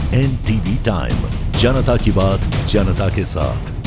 NTV time, जनता की बात जनता के साथ।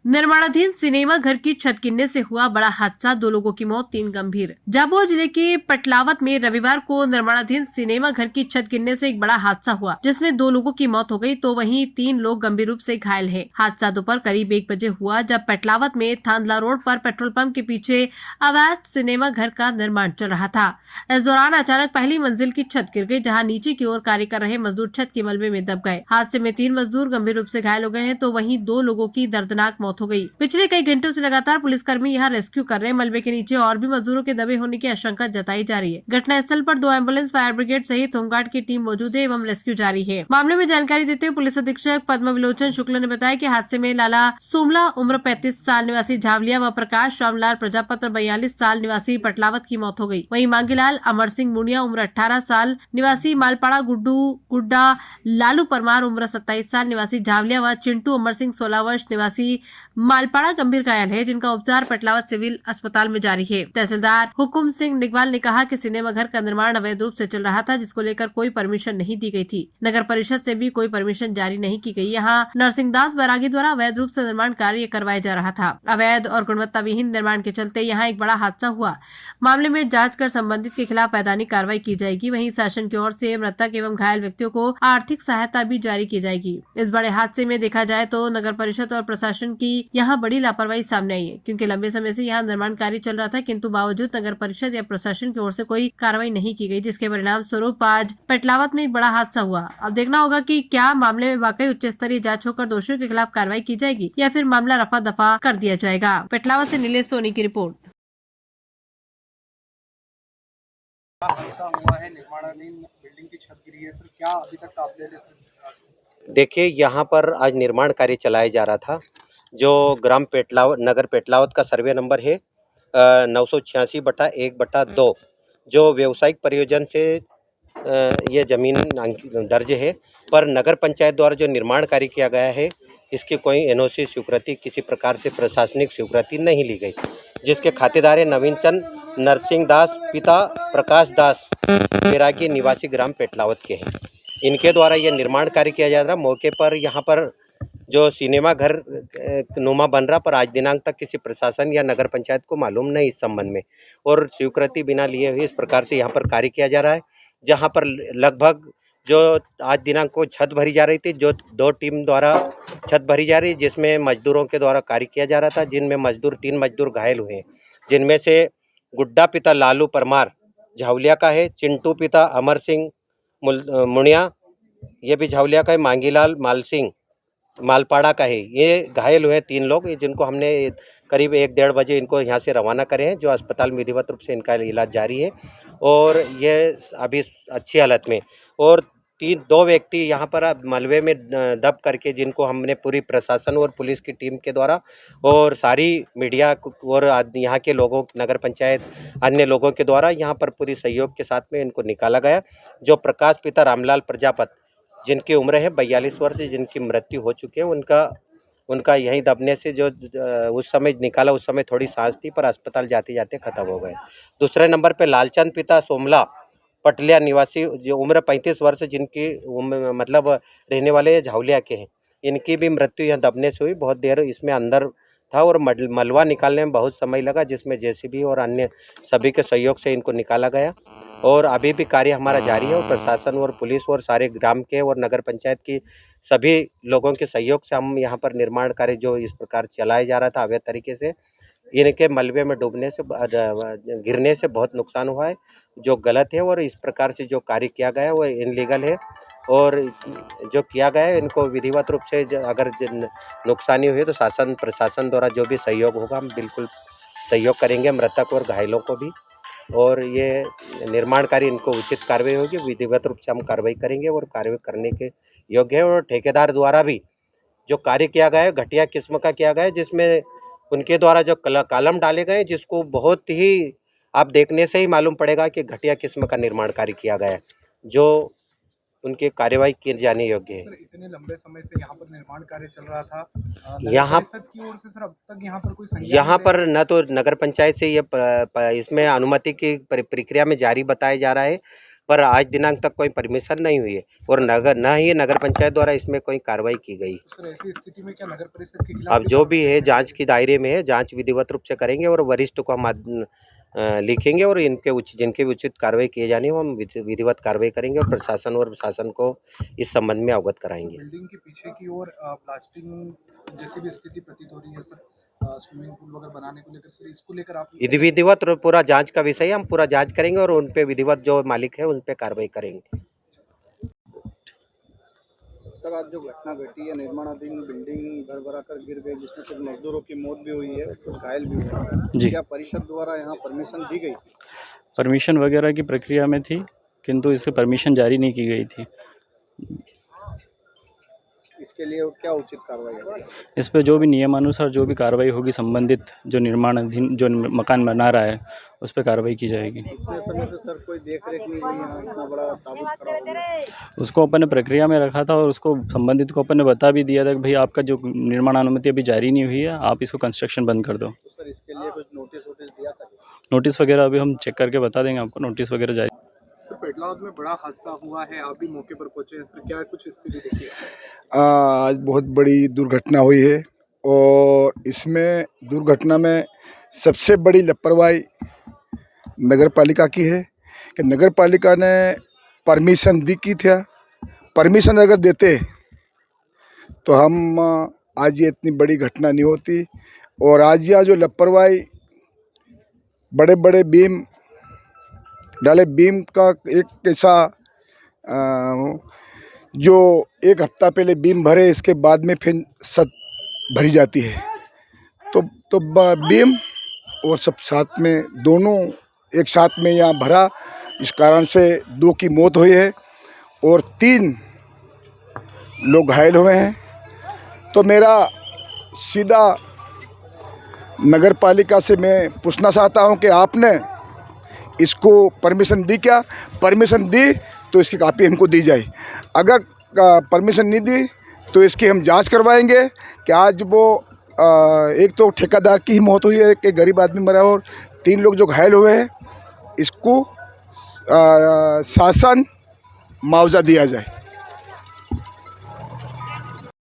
निर्माणाधीन सिनेमा घर की छत गिरने से हुआ बड़ा हादसा, 2 लोगों की मौत, 3 गंभीर। झाबुआ जिले के पटलावत में रविवार को निर्माणाधीन सिनेमा घर की छत गिरने से एक बड़ा हादसा हुआ, जिसमें 2 लोगों की मौत हो गई तो वहीं 3 लोग गंभीर रूप से घायल हैं। हादसा दोपहर करीब 1 बजे हुआ, जब पटलावत में थांदला रोड पर पेट्रोल पंप के पीछे अवैध सिनेमा घर का निर्माण चल रहा था। इस दौरान अचानक पहली मंजिल की छत गिर गई, जहाँ नीचे की ओर कार्य कर रहे मजदूर छत के मलबे में दब गए। हादसे में 3 मजदूर गंभीर रूप से घायल हो गए हैं तो वहीं 2 लोगों की दर्दनाक मौत हो गई। पिछले कई घंटों से लगातार पुलिसकर्मी यहाँ रेस्क्यू कर रहे हैं। मलबे के नीचे और भी मजदूरों के दबे होने की आशंका जताई जा रही है। घटना स्थल पर 2 एम्बुलेंस, फायर ब्रिगेड सहित होमगार्ड की टीम मौजूद है एवं रेस्क्यू जारी है। मामले में जानकारी देते हुए पुलिस अधीक्षक पद्म विलोचन शुक्ल ने बताया कि हादसे में लाला सोमला उम्र 35 साल निवासी झावलिया व प्रकाश रामलाल प्रजापत्र 42 साल निवासी पटलावत की मौत हो गई। वहीं मांगीलाल अमर सिंह मुनिया उम्र 18 साल निवासी मालपाड़ा गुड्डा, लालू परमार उम्र 27 साल निवासी झावलिया व चिंटू अमर सिंह 16 वर्ष निवासी मालपाड़ा गंभीर घायल है, जिनका उपचार पटलावत सिविल अस्पताल में जारी है। तहसीलदार हुकुम सिंह निगवाल ने कहा कि सिनेमा घर का निर्माण अवैध रूप से चल रहा था, जिसको लेकर कोई परमिशन नहीं दी गई थी। नगर परिषद से भी कोई परमिशन जारी नहीं की गई। यहाँ नरसिंहदास बैरागी द्वारा अवैध रूप से निर्माण कार्य करवाया जा रहा था। अवैध और गुणवत्ता विहीन निर्माण के चलते यहाँ एक बड़ा हादसा हुआ। मामले में जाँच कर संबंधित के खिलाफ वैधानिक कार्रवाई की जाएगी। वहीं शासन की ओर से मृतक एवं घायल व्यक्तियों को आर्थिक सहायता भी जारी की जाएगी। इस बड़े हादसे में देखा जाए तो नगर परिषद और प्रशासन की यहाँ बड़ी लापरवाही सामने आई है, क्योंकि लंबे समय से यहाँ निर्माण कार्य चल रहा था, किंतु बावजूद नगर परिषद या प्रशासन की ओर से कोई कार्रवाई नहीं की गई, जिसके परिणाम स्वरूप आज पटलावत में एक बड़ा हादसा हुआ। अब देखना होगा कि क्या मामले में वाकई उच्च स्तरीय जांच होकर दोषियों के खिलाफ कार्रवाई की जाएगी या फिर मामला रफा दफा कर दिया जाएगा। पटलावत से नीलेश सोनी की रिपोर्ट। हादसा हुआ है, निर्माणाधीन बिल्डिंग की छत गिरी है सर, क्या अभी तक का अपडेट है सर? देखिए, यहाँ पर आज निर्माण कार्य चलाया जा रहा था, जो ग्राम पेटलावत नगर पेटलावत का सर्वे नंबर है 986/1/2, जो व्यावसायिक प्रयोजन से ये जमीन दर्ज है, पर नगर पंचायत द्वारा जो निर्माण कार्य किया गया है, इसकी कोई एनओसी स्वीकृति किसी प्रकार से प्रशासनिक स्वीकृति नहीं ली गई, जिसके खातेदार है नवीन चंद नरसिंह दास, पिता प्रकाश दास, बैरागी निवासी ग्राम पेटलावत के हैं। इनके द्वारा यह निर्माण कार्य किया जा रहा। मौके पर यहाँ पर जो सिनेमा घर नुमा बन रहा, पर आज दिनांक तक किसी प्रशासन या नगर पंचायत को मालूम नहीं इस संबंध में, और स्वीकृति बिना लिए हुए इस प्रकार से यहाँ पर कार्य किया जा रहा है। जहाँ पर लगभग जो आज दिनांक को छत भरी जा रही थी, जो 2 टीम द्वारा छत भरी जा रही है, जिसमें मजदूरों के द्वारा कार्य किया जा रहा था, जिनमें 3 मजदूर घायल हुए हैं, जिनमें से गुड्डा पिता लालू परमार झावलिया का है, चिंटू पिता अमर सिंह मुनिया, ये भी झावलिया का है, मांगीलाल माल सिंह मालपाड़ा का है। ये घायल हुए 3 लोग, जिनको हमने करीब 1-1:30 बजे इनको यहाँ से रवाना करे हैं, जो अस्पताल में विधिवत रूप से इनका इलाज जारी है, और ये अभी अच्छी हालत में। और 2 व्यक्ति यहाँ पर मलबे में दब करके, जिनको हमने पूरी प्रशासन और पुलिस की टीम के द्वारा और सारी मीडिया और यहाँ के लोगों, नगर पंचायत, अन्य लोगों के द्वारा यहाँ पर पूरी सहयोग के साथ में इनको निकाला गया। जो प्रकाश पिता रामलाल प्रजापत, जिनकी उम्र है 42 वर्ष, जिनकी मृत्यु हो चुकी है, उनका यहीं दबने से जो उस समय निकाला, उस समय थोड़ी सांस थी, पर अस्पताल जाते जाते खत्म हो गए। दूसरे नंबर पे लालचंद पिता सोमला पटलिया निवासी, जो उम्र 35 वर्ष, जिनकी मतलब रहने वाले झावलिया के हैं, इनकी भी मृत्यु यहाँ दबने से हुई। बहुत देर इसमें अंदर था और मलबा निकालने में बहुत समय लगा, जिसमें जेसीबी और अन्य सभी के सहयोग से इनको निकाला गया, और अभी भी कार्य हमारा जारी है। और प्रशासन और पुलिस और सारे ग्राम के और नगर पंचायत की सभी लोगों के सहयोग से हम यहाँ पर निर्माण कार्य जो इस प्रकार चलाया जा रहा था अवैध तरीके से, इनके मलबे में डूबने से, गिरने से बहुत नुकसान हुआ है, जो गलत है। और इस प्रकार से जो कार्य किया गया है वो इनलीगल है, और जो किया गया है इनको विधिवत रूप से अगर नुकसानी हुई तो शासन प्रशासन द्वारा जो भी सहयोग होगा हम बिल्कुल सहयोग करेंगे, मृतक और घायलों को भी। और ये निर्माण कार्य, इनको उचित कार्रवाई होगी, विधिवत रूप से हम कार्रवाई करेंगे और कार्रवाई करने के योग्य है। और ठेकेदार द्वारा भी जो कार्य किया गया है घटिया किस्म का किया गया है, जिसमें उनके द्वारा जो कॉलम डाले गए, जिसको बहुत ही आप देखने से ही मालूम पड़ेगा कि घटिया किस्म का निर्माण कार्य किया गया है, जो उनकी कार्यवाही की जाने योग्य है। सर, इतने लंबे समय से यहाँ पर निर्माण कार्य चल रहा था, यहाँ परिषद की ओर से सर अब तक यहाँ पर कोई संज्ञान यहाँ नहीं पर न तो नगर पंचायत से ये इसमें अनुमति की प्रक्रिया में जारी बताया जा रहा है, पर आज दिनांक तक कोई परमिशन नहीं हुई है और न ही नगर पंचायत द्वारा इसमें कोई कार्रवाई की गई। सर ऐसी स्थिति में क्या नगर परिषद के खिलाफ अब जो भी है जांच के दायरे में है, जांच विधिवत रूप से करेंगे और वरिष्ठ को हम लिखेंगे और जिनके भी उचित कार्रवाई किए जानी है हम विधिवत कार्रवाई करेंगे और प्रशासन और शासन को इस संबंध में अवगत कराएंगे। बिल्डिंग के पीछे की ओर प्लास्टिक जैसी भी स्थिति प्रतीत हो रही है सर, स्विमिंग पूल वगैरह बनाने को लेकर, सर इसको लेकर आप विधिवत और पूरा जांच का विषय है, हम पूरा जांच करेंगे और उन पे विधिवत जो मालिक है उन पे कार्रवाई करेंगे। सर आज जो घटना घटी है, निर्माणाधीन बिल्डिंग भर कर गिर गई जिसमें कुछ मजदूरों की मौत भी हुई है, कुछ घायल भी हुए हैं, जी। क्या परिषद द्वारा यहाँ परमिशन दी गई? परमिशन वगैरह की प्रक्रिया में थी, किंतु इसकी परमिशन जारी नहीं की गई थी। इसके लिए क्या उचित कार्रवाई होगी? इस पे जो भी नियमानुसार जो भी कार्रवाई होगी, संबंधित जो निर्माणाधीन जो मकान बना रहा है उस पर कार्रवाई की जाएगी। इतने समय से सर कोई देख रेख नहीं हुई, यहाँ इतना बड़ा ताबूत खड़ा हो गया। उसको अपन ने प्रक्रिया में रखा था और उसको संबंधित को अपन ने बता भी दिया था कि भाई आपका जो निर्माण अनुमति अभी जारी नहीं हुई है, आप इसको कंस्ट्रक्शन बंद कर दो। तो सर इसके लिए कुछ नोटिस दिया था? नोटिस वगैरह अभी हम चेक करके बता देंगे आपको, नोटिस वगैरह जारी। सर पेटलाद में बड़ा हादसा हुआ है, आप भी मौके पर पहुंचे हैं सर, क्या कुछ स्थिति देखी? आज बहुत बड़ी दुर्घटना हुई है और इसमें दुर्घटना में सबसे बड़ी लापरवाही नगर पालिका की है कि नगर पालिका ने परमिशन दी की थी। परमिशन अगर देते तो हम आज ये इतनी बड़ी घटना नहीं होती। और आज यहाँ जो लापरवाही, बड़े बड़े बीम डाले, बीम का एक ऐसा जो एक हफ्ता पहले बीम भरे इसके बाद में फिर छत भरी जाती है, तो बीम और सब साथ में दोनों एक साथ में यहाँ भरा, इस कारण से 2 की मौत हुई है और 3 लोग घायल हुए हैं। तो मेरा सीधा नगर पालिका से मैं पूछना चाहता हूँ कि आपने इसको परमिशन दी क्या? परमिशन दी तो इसकी कापी हमको दी जाए, अगर परमिशन नहीं दी तो इसकी हम जांच करवाएंगे कि आज वो एक तो ठेकेदार की ही मौत हुई है, एक गरीब आदमी मरा और 3 लोग जो घायल हुए हैं, इसको शासन मुआवजा दिया जाए।